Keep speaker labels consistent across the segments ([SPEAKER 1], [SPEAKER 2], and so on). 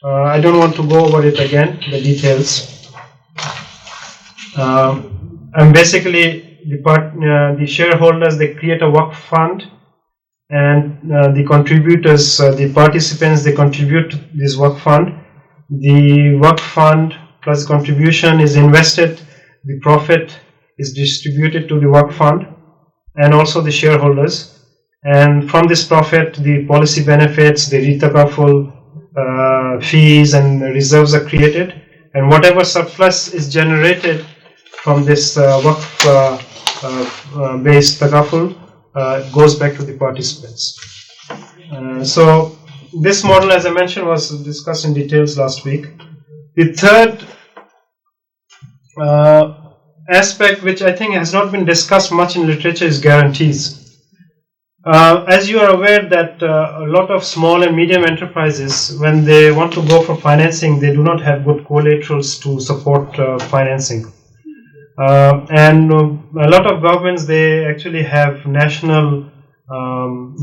[SPEAKER 1] I don't want to go over it again, the details. And basically, the shareholders, they create a Waqf fund, and the contributors, the participants, they contribute to this Waqf fund. The Waqf fund plus contribution is invested, the profit is distributed to the Waqf fund and also the shareholders. And from this profit, the policy benefits, the retakaful, fees and reserves are created. And whatever surplus is generated from this Waqf based takaful goes back to the participants. So this model, as I mentioned, was discussed in details last week. The third aspect, which I think has not been discussed much in literature, is guarantees. As you are aware that a lot of small and medium enterprises, when they want to go for financing, they do not have good collaterals to support financing. And a lot of governments, they actually have national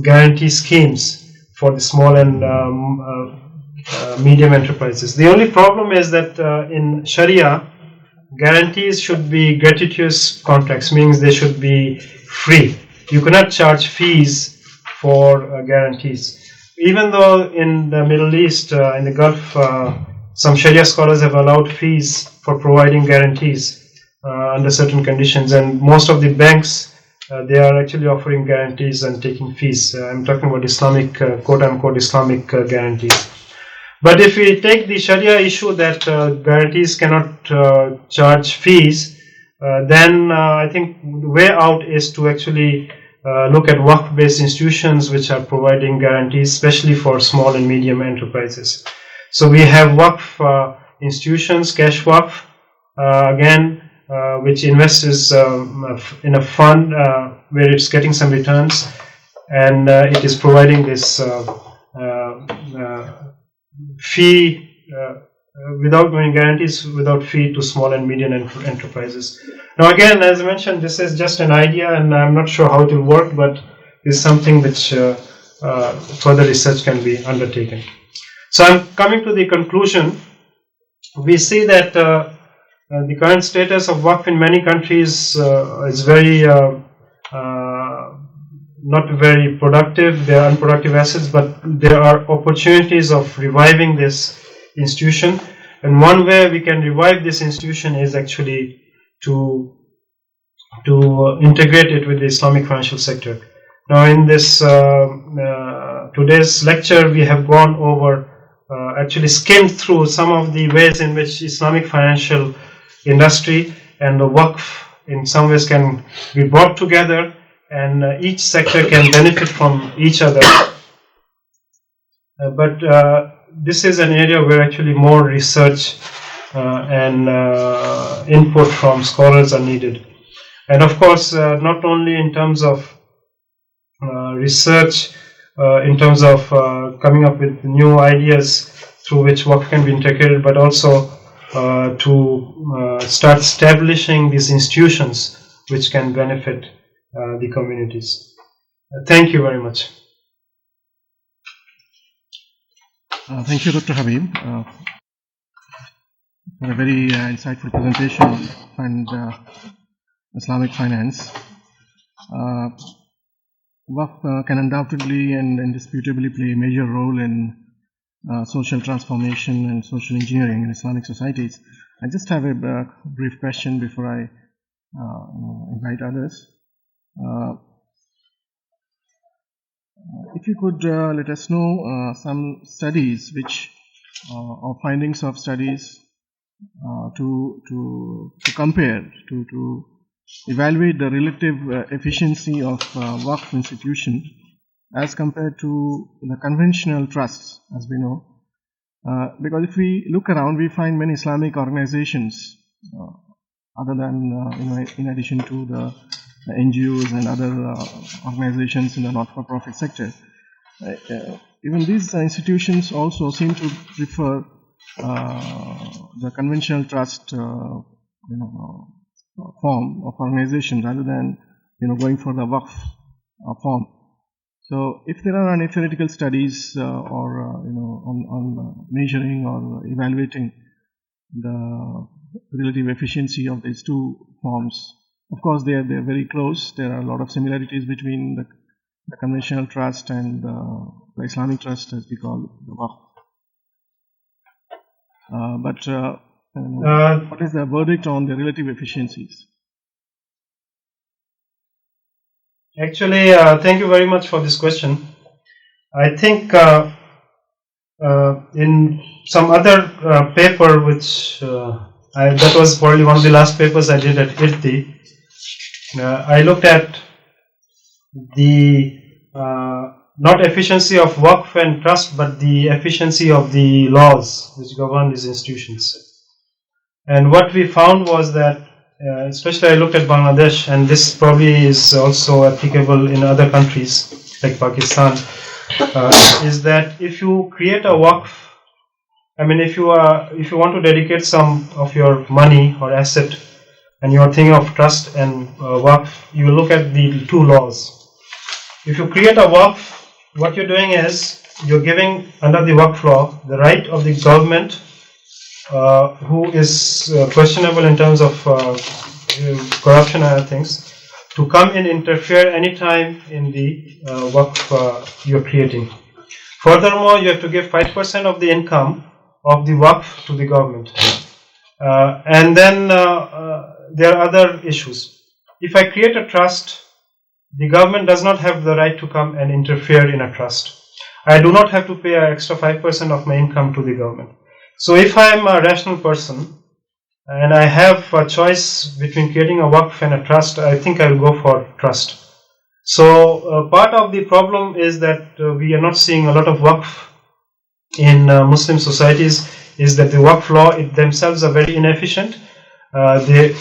[SPEAKER 1] guarantee schemes for the small and medium enterprises. The only problem is that in Sharia, guarantees should be gratuitous contracts, means they should be free. You cannot charge fees for guarantees. Even though in the Middle East, in the Gulf, some Sharia scholars have allowed fees for providing guarantees under certain conditions, and most of the banks, they are actually offering guarantees and taking fees. I'm talking about Islamic, quote-unquote Islamic guarantees. But if we take the Sharia issue that guarantees cannot charge fees, then I think the way out is to actually look at Waqf-based institutions which are providing guarantees, especially for small and medium enterprises. So we have Waqf institutions, cash Waqf, again, which invests in a fund where it's getting some returns, and it is providing this fee without doing guarantees, without fee to small and medium enterprises. Now again, as I mentioned, this is just an idea and I'm not sure how it will work, but it's something which further research can be undertaken. So I'm coming to the conclusion. We see that the current status of Waqf in many countries is very not very productive. They are unproductive assets, but there are opportunities of reviving this institution. And one way we can revive this institution is actually to integrate it with the Islamic financial sector. Now, in this today's lecture, we have gone over, actually skimmed through some of the ways in which Islamic financial industry and the Waqf in some ways can be brought together, and each sector can benefit from each other. But this is an area where actually more research and input from scholars are needed. And of course, not only in terms of research, in terms of coming up with new ideas through which Waqf can be integrated, but also to start establishing these institutions which can benefit the communities. Thank you very much.
[SPEAKER 2] Thank you, Dr. Habib, for a very insightful presentation on Islamic finance. Waqf can undoubtedly and indisputably play a major role in social transformation and social engineering in Islamic societies. I just have a brief question before I invite others. If you could let us know some studies which or findings of studies to compare, to evaluate the relative efficiency of Waqf institution as compared to the conventional trusts, as we know. Because if we look around, we find many Islamic organizations, other than in addition to the NGOs and other organizations in the not-for-profit sector. Even these institutions also seem to prefer the conventional trust form of organization rather than going for the Waqf form. So if there are any theoretical studies on measuring or evaluating the relative efficiency of these two forms, of course they are very close. There are a lot of similarities between the conventional trust and the Islamic trust, as we call the Waqf. But what is the verdict on the relative efficiencies?
[SPEAKER 1] Actually, thank you very much for this question. I think in some other paper, which that was probably one of the last papers I did at IRTI, I looked at the not efficiency of Waqf and trust, but the efficiency of the laws which govern these institutions. And what we found was that, especially I looked at Bangladesh, and this probably is also applicable in other countries like Pakistan, is that if you create a Waqf, I mean, if you want to dedicate some of your money or asset, and you are thinking of trust and Waqf, you look at the two laws. If you create a Waqf, what you're doing is you're giving under the Waqf law the right of the government, who is questionable in terms of corruption and other things, to come and interfere anytime in the Waqf you're creating. Furthermore, you have to give 5% of the income of the Waqf to the government. And then there are other issues. If I create a trust, the government does not have the right to come and interfere in a trust. I do not have to pay an extra 5% of my income to the government. So if I am a rational person and I have a choice between creating a Waqf and a trust, I think I will go for trust. So part of the problem is that we are not seeing a lot of Waqf in Muslim societies, is that the Waqf law themselves are very inefficient. They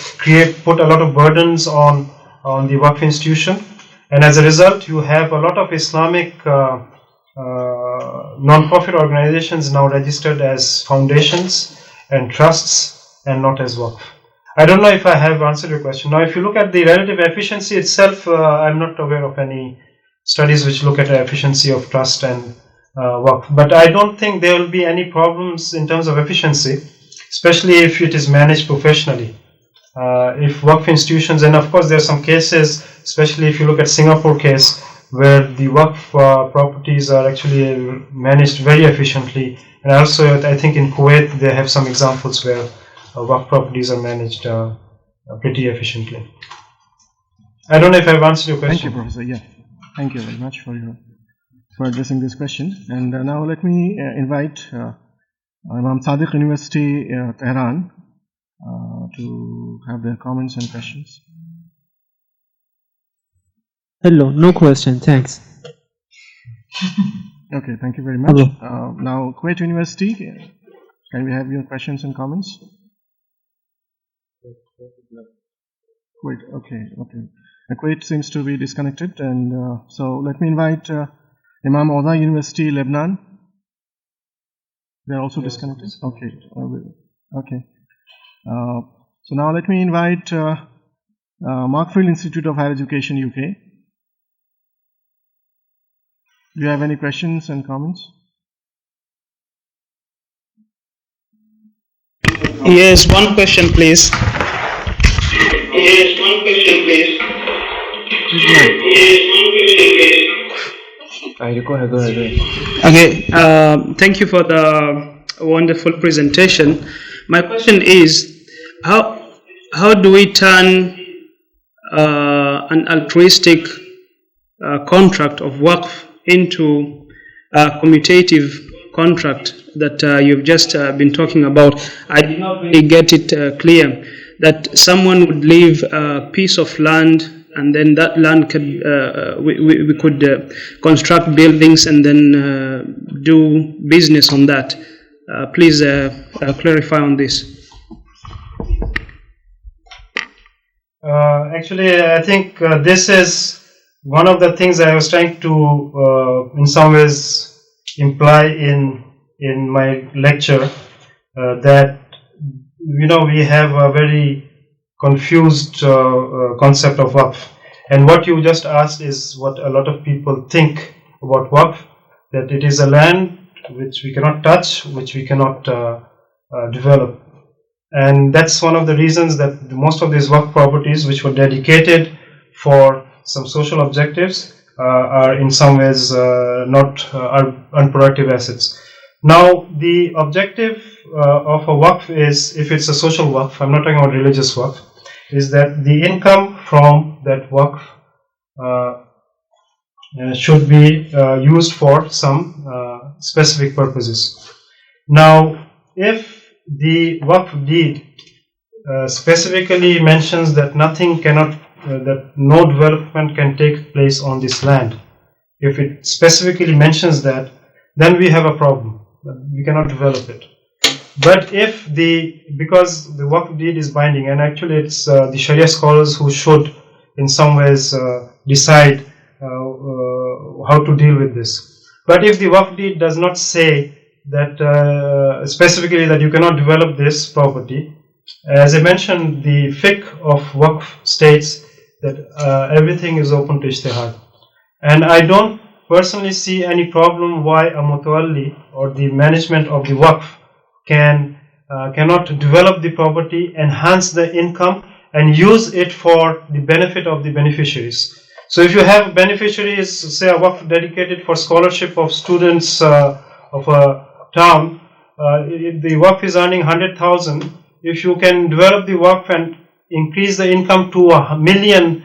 [SPEAKER 1] put a lot of burdens on the Waqf institution, and as a result you have a lot of Islamic non-profit organizations now registered as foundations and trusts and not as Waqf. I don't know if I have answered your question. Now, if you look at the relative efficiency itself, I'm not aware of any studies which look at the efficiency of trust and Waqf. But I don't think there will be any problems in terms of efficiency, especially if it is managed professionally. If Waqf institutions, and of course there are some cases, especially if you look at Singapore case, where the Waqf properties are actually managed very efficiently. And also I think in Kuwait they have some examples where Waqf properties are managed pretty efficiently. I don't know if I've answered your question.
[SPEAKER 2] Thank you, Professor. Yeah, thank you very much for addressing this question. And now let me invite Imam Sadiq University, Tehran, to have their comments and questions.
[SPEAKER 3] Hello, no question, thanks.
[SPEAKER 2] Okay, thank you very much. Now, Kuwait University, can we have your questions and comments? Kuwait, okay. Kuwait seems to be disconnected, and so let me invite Imam Oda University, Lebanon. They are also disconnected. Okay, okay. So now let me invite Markfield Institute of Higher Education, UK. Do you have any questions and comments?
[SPEAKER 4] Yes, one question, please.
[SPEAKER 3] Go ahead.
[SPEAKER 4] Okay, thank you for the wonderful presentation. My question is, how do we turn an altruistic contract of Waqf into a commutative contract that you've just been talking about? I did not really get it clear, that someone would leave a piece of land, and then that land could we could construct buildings and then do business on that. Please clarify on this.
[SPEAKER 1] Actually, I think this is one of the things I was trying to, in some ways, imply in my lecture, that we have a very confused concept of Waqf, and what you just asked is what a lot of people think about Waqf, that it is a land which we cannot touch, which we cannot develop. And that's one of the reasons that most of these Waqf properties which were dedicated for some social objectives are in some ways are unproductive assets. Now, the objective of a Waqf is, if it's a social Waqf, I'm not talking about religious Waqf, is that the income from that Waqf should be used for some specific purposes. Now, if the Waqf deed specifically mentions that nothing cannot, that no development can take place on this land, if it specifically mentions that, then we have a problem. We cannot develop it. But if because the Waqf deed is binding, and actually it's the Sharia scholars who should in some ways decide how to deal with this. But if the Waqf deed does not say that specifically that you cannot develop this property, as I mentioned, the fiqh of Waqf states that everything is open to ijtihad. And I don't personally see any problem why a mutawalli or the management of the Waqf cannot develop the property, enhance the income, and use it for the benefit of the beneficiaries. So if you have beneficiaries, say a Waqf dedicated for scholarship of students of a town, if the Waqf is earning 100,000, if you can develop the Waqf and increase the income to $1 million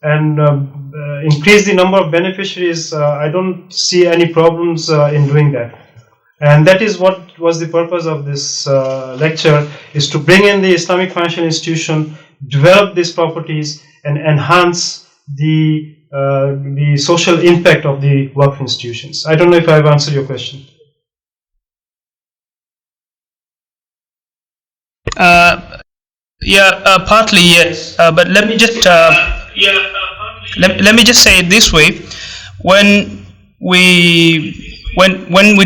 [SPEAKER 1] and increase the number of beneficiaries, I don't see any problems in doing that. And that is what was the purpose of this lecture, is to bring in the Islamic financial institution, develop these properties, and enhance the social impact of the Waqf institutions. I don't know if I have answered your question.
[SPEAKER 4] Partly yes, but let me just let me just say it this way: when we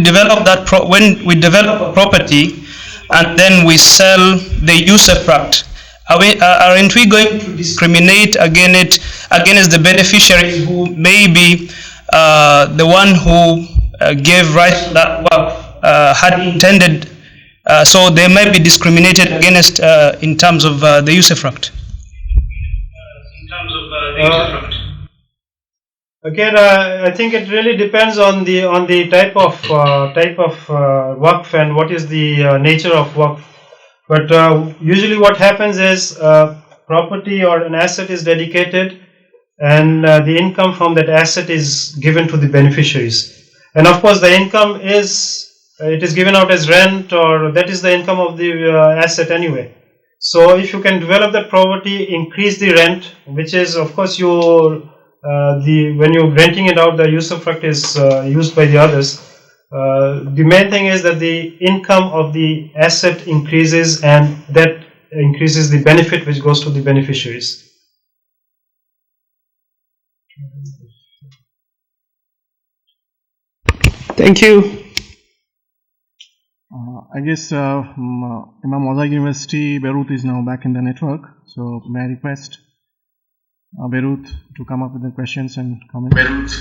[SPEAKER 4] develop when we develop a property and then we sell the usufruct, aren't we going to discriminate against the beneficiary who may be the one who gave rise to that Waqf had intended? So they might be discriminated against in terms of the usufruct.
[SPEAKER 1] Again, I think it really depends on the type of Waqf and what is the nature of Waqf. But usually, what happens is property or an asset is dedicated, and the income from that asset is given to the beneficiaries. And of course, the income is given out as rent, or that is the income of the asset anyway. So if you can develop that property, increase the rent, which is of course when you're renting it out, the usufruct is used by the others. The main thing is that the income of the asset increases, and that increases the benefit which goes to the beneficiaries.
[SPEAKER 4] Thank you.
[SPEAKER 2] I guess Imam Mozark University, Beirut is now back in the network. So may I request Beirut to come up with the questions and comments?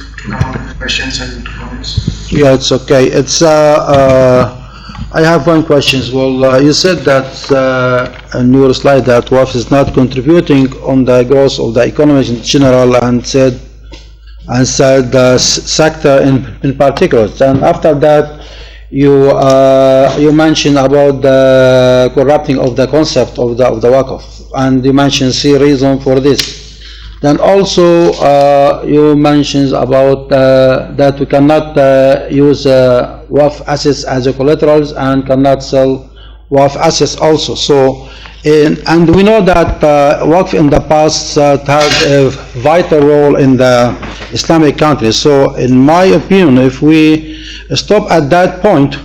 [SPEAKER 5] Yeah, it's okay. It's I have one question. Well, you said that in your slide that Waqf is not contributing on the growth of the economy in general, and said the sector in particular. And after that, you mentioned about the corrupting of the concept of the Waqf, and you mentioned 3 reasons for this. Then also you mentioned about that we cannot use Waqf assets as a collaterals and cannot sell Waqf assets also. So, and we know that Waqf in the past had a vital role in the Islamic countries. So, in my opinion, if we stop at that point,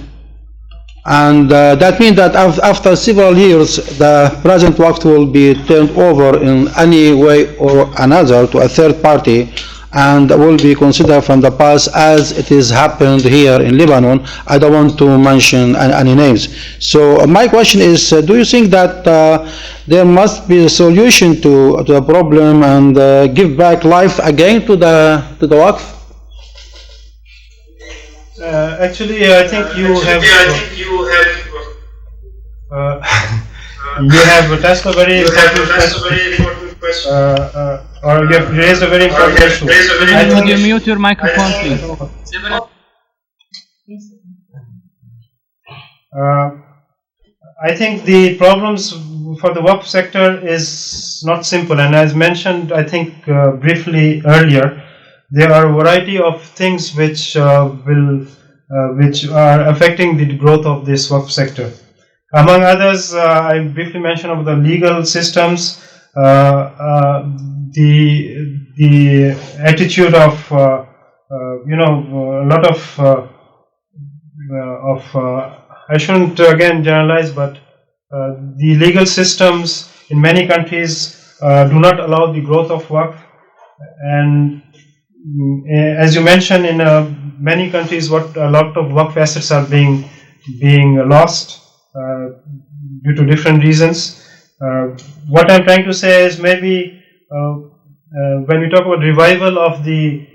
[SPEAKER 5] and that means that after several years, the present Waqf will be turned over in any way or another to a third party, and will be considered from the past, as it has happened here in Lebanon. I don't want to mention any names. So my question is, do you think that there must be a solution to the problem and give back life again to the Waqf?
[SPEAKER 1] Actually, I think you have you have touched a very important question, or you have raised a very important issue.
[SPEAKER 6] Could you mute your microphone, please?
[SPEAKER 1] I think the problems for the Waqf sector is not simple, and as mentioned, I think briefly earlier, there are a variety of things which which are affecting the growth of this Waqf sector. Among others, I briefly mentioned about the legal systems, the attitude of a lot of I shouldn't again generalize, but the legal systems in many countries do not allow the growth of Waqf, and as you mentioned, in many countries, a lot of Waqf assets are being lost due to different reasons. What I'm trying to say is maybe when we talk about revival of the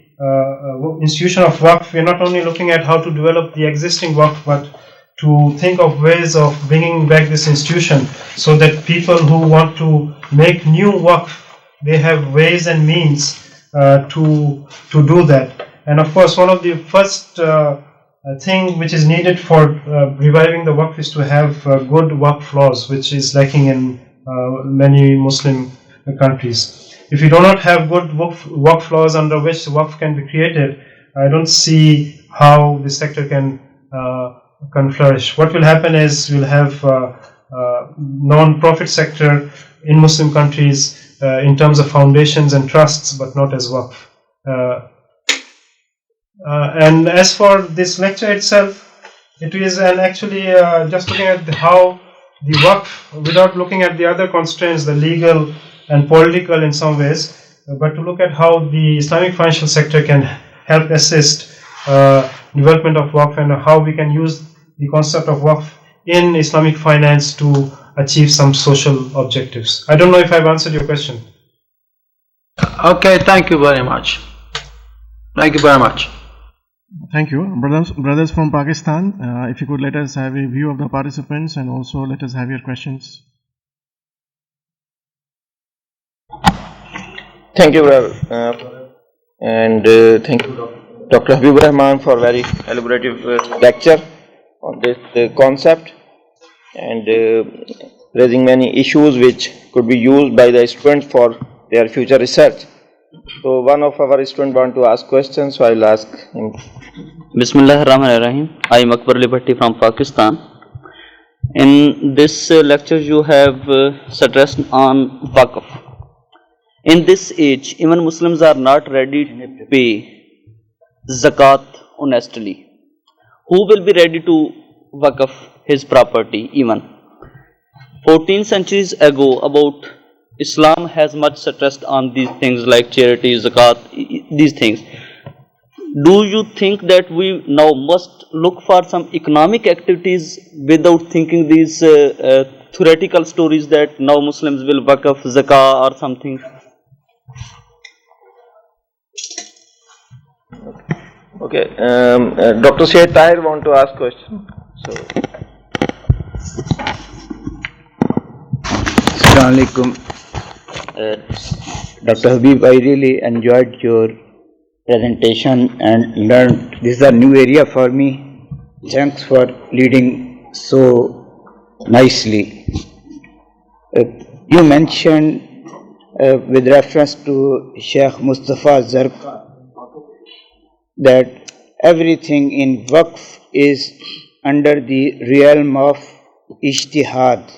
[SPEAKER 1] institution of Waqf, we're not only looking at how to develop the existing Waqf, but to think of ways of bringing back this institution so that people who want to make new Waqf, they have ways and means to do that. And of course, one of the first thing which is needed for reviving the Waqf is to have good Waqf laws, which is lacking in many Muslim countries. If you do not have good Waqf laws under which Waqf can be created, I don't see how the sector can flourish. What will happen is we'll have non-profit sector in Muslim countries in terms of foundations and trusts, but not as Waqf. And as for this lecture itself, it is actually just looking at how the Waqf, without looking at the other constraints, the legal and political in some ways, but to look at how the Islamic financial sector can help assist development of Waqf and how we can use the concept of Waqf in Islamic finance to achieve some social objectives. I don't know if I've answered your question.
[SPEAKER 5] Okay, thank you very much. Thank you very much.
[SPEAKER 2] Thank you. Brothers from Pakistan, if you could let us have a view of the participants and also let us have your questions.
[SPEAKER 7] Thank you, brother. And thank you, Dr. Habib Rahman, for very elaborative lecture on this concept and raising many issues which could be used by the students for their future research. So one of our students want to ask questions, so I'll ask him.
[SPEAKER 8] Bismillahirrahmanirrahim. I am Akbar Ali Bhatti from Pakistan. In this lecture you have stressed on Waqf. In this age, even Muslims are not ready to pay zakat honestly. Who will be ready to waqf his property even? 14 centuries ago, about Islam has much stressed on these things like charity, zakat, these things. Do you think that we now must look for some economic activities without thinking these theoretical stories that now Muslims will waqf zakah or something?
[SPEAKER 7] Okay, Dr. Syed Tahir want to ask question. So,
[SPEAKER 9] Assalamu alaikum. Dr. Habib, I really enjoyed your presentation and learned. This is a new area for me. Thanks for leading so nicely. You mentioned with reference to Sheikh Mustafa Zarqa that everything in Waqf is under the realm of ijtihad.